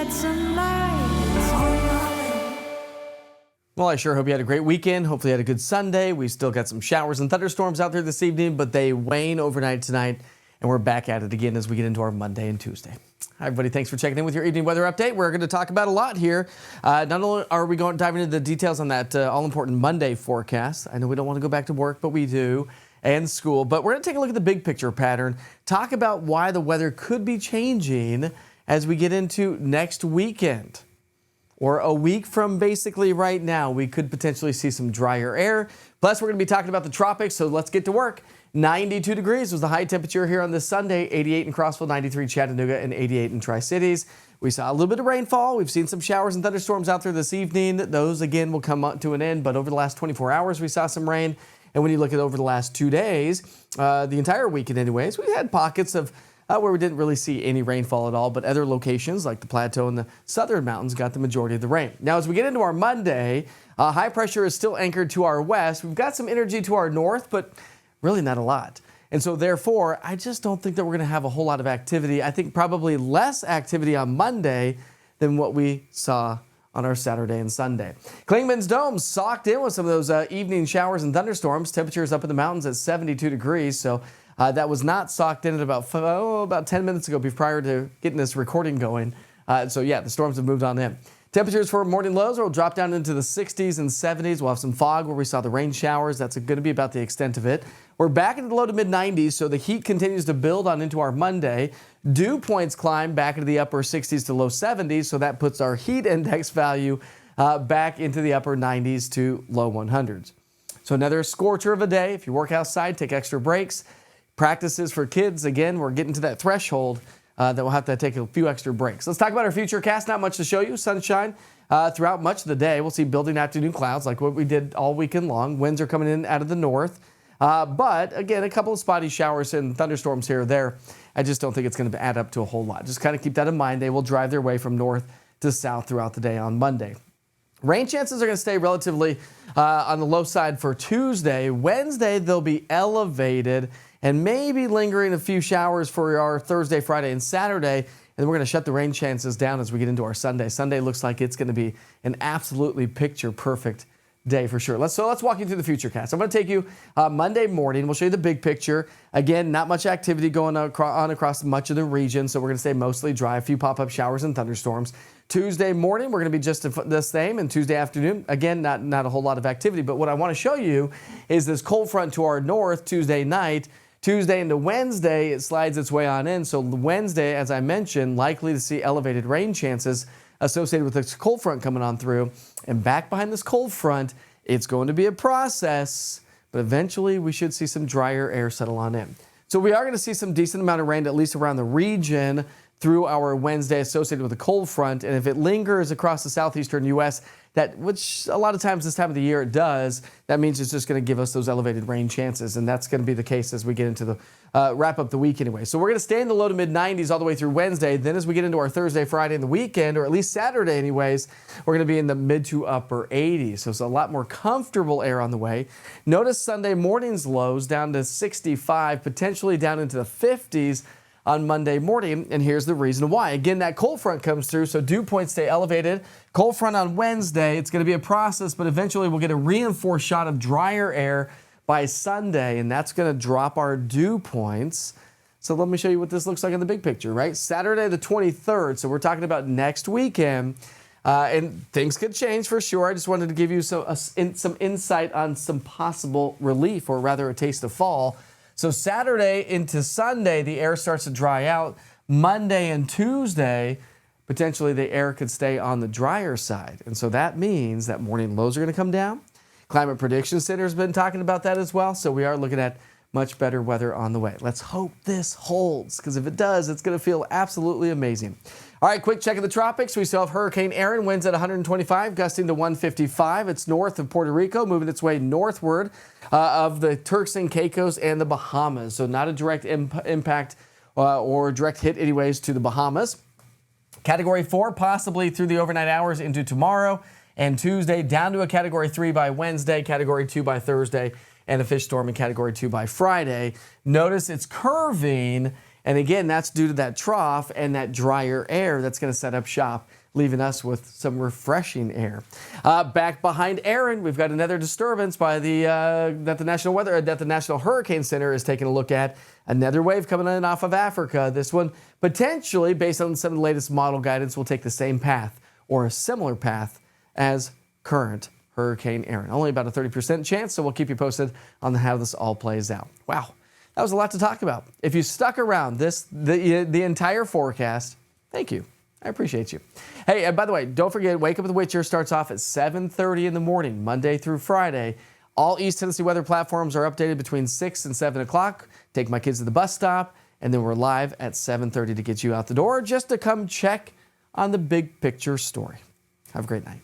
shed some light on my way. Well, I sure hope you had a great weekend. Hopefully you had a good Sunday. We still got some showers and thunderstorms out there this evening, but they wane overnight tonight, and we're back at it again as we get into our Monday and Tuesday. Hi, everybody. Thanks for checking in with your evening weather update. We're going to talk about a lot here. Not only are we diving into the details on that all-important Monday forecast. I know we don't want to go back to work, but we do, and school. But we're going to take a look at the big picture pattern, talk about why the weather could be changing as we get into next weekend. Or a week from basically right now, we could potentially see some drier air. Plus, we're going to be talking about the tropics, so let's get to work. 92 degrees was the high temperature here on this Sunday, 88 in Crossville, 93 Chattanooga, and 88 in Tri-Cities. We saw a little bit of rainfall. We've seen some showers and thunderstorms out there this evening. Those, again, will come to an end, but over the last 24 hours, we saw some rain. And when you look at over the last 2 days, the entire weekend anyways, we had pockets of where we didn't really see any rainfall at all, but other locations like the Plateau and the southern mountains got the majority of the rain. Now, as we get into our Monday, high pressure is still anchored to our west. We've got some energy to our north, but really not a lot. And so therefore, I just don't think that we're going to have a whole lot of activity. I think probably less activity on Monday than what we saw on our Saturday and Sunday. Klingman's Dome socked in with some of those evening showers and thunderstorms. Temperatures up in the mountains at 72 degrees. So that was not socked in at about 10 minutes ago prior to getting this recording going. So yeah, the storms have moved on in. Temperatures for morning lows will drop down into the 60s and 70s. We'll have some fog where we saw the rain showers. That's going to be about the extent of it. We're back into the low to mid 90s, so the heat continues to build on into our Monday. Dew points climb back into the upper 60s to low 70s, so that puts our heat index value back into the upper 90s to low 100s. So another scorcher of a day. If you work outside, take extra breaks. Practices for kids, again, we're getting to that threshold that we'll have to take a few extra breaks. Let's talk about our future cast. Not much to show you. Sunshine throughout much of the day. We'll see building afternoon clouds like what we did all weekend long. Winds are coming in out of the north. But again, a couple of spotty showers and thunderstorms here or there. I just don't think it's going to add up to a whole lot. Just kind of keep that in mind. They will drive their way from north to south throughout the day on Monday. Rain chances are going to stay relatively on the low side for Tuesday. Wednesday, they'll be elevated and maybe lingering a few showers for our Thursday, Friday, and Saturday. And then we're going to shut the rain chances down as we get into our Sunday. Sunday looks like it's going to be an absolutely picture-perfect day for sure. Let's walk you through the future cast. I'm going to take you Monday morning. We'll show you the big picture. Again, not much activity going on across much of the region, so we're going to stay mostly dry. A few pop-up showers and thunderstorms. Tuesday morning, we're going to be just the same, and Tuesday afternoon, again, not a whole lot of activity. But what I want to show you is this cold front to our north Tuesday night. Tuesday into Wednesday, it slides its way on in. So Wednesday, as I mentioned, likely to see elevated rain chances associated with this cold front coming on through. And back behind this cold front, it's going to be a process, but eventually we should see some drier air settle on in. So we are going to see some decent amount of rain, at least around the region, through our Wednesday associated with the cold front. And if it lingers across the southeastern U.S., which a lot of times this time of the year it does, that means it's just going to give us those elevated rain chances. And that's going to be the case as we get into the wrap up the week anyway. So we're going to stay in the low to mid 90s all the way through Wednesday. Then as we get into our Thursday, Friday, and the weekend, or at least Saturday anyways, we're going to be in the mid to upper 80s. So it's a lot more comfortable air on the way. Notice Sunday morning's lows down to 65, potentially down into the 50s on Monday morning, and here's the reason why. Again, that cold front comes through, so dew points stay elevated. Cold front on Wednesday, it's going to be a process, but eventually we'll get a reinforced shot of drier air by Sunday, and that's going to drop our dew points. So let me show you what this looks like in the big picture, right? Saturday the 23rd, so we're talking about next weekend, and things could change for sure. I just wanted to give you some insight on some possible relief, or rather a taste of fall. So Saturday into Sunday, the air starts to dry out. Monday and Tuesday, potentially the air could stay on the drier side. And so that means that morning lows are going to come down. Climate Prediction Center has been talking about that as well. So we are looking at much better weather on the way. Let's hope this holds, because if it does, it's going to feel absolutely amazing. All right, quick check of the tropics. We still have Hurricane Erin, winds at 125, gusting to 155. It's north of Puerto Rico, moving its way northward of the Turks and Caicos and the Bahamas. So not a direct impact or direct hit anyways to the Bahamas. Category 4, possibly through the overnight hours into tomorrow and Tuesday, down to a Category 3 by Wednesday, Category 2 by Thursday, and a fish storm in Category 2 by Friday. Notice it's curving, And again, that's due to that trough and that drier air that's going to set up shop, leaving us with some refreshing air. Back behind Aaron, we've got another disturbance by that the National Hurricane Center is taking a look at. Another wave coming in off of Africa. This one potentially, based on some of the latest model guidance, will take the same path or a similar path as current Hurricane Aaron. Only about a 30% chance, so we'll keep you posted on how this all plays out. Wow, that was a lot to talk about. If you stuck around the entire forecast, thank you. I appreciate you. Hey, and by the way, don't forget, Wake Up with the Witcher starts off at 7:30 in the morning, Monday through Friday. All East Tennessee weather platforms are updated between 6 and 7 o'clock. Take my kids to the bus stop, and then we're live at 7:30 to get you out the door, just to come check on the big picture story. Have a great night.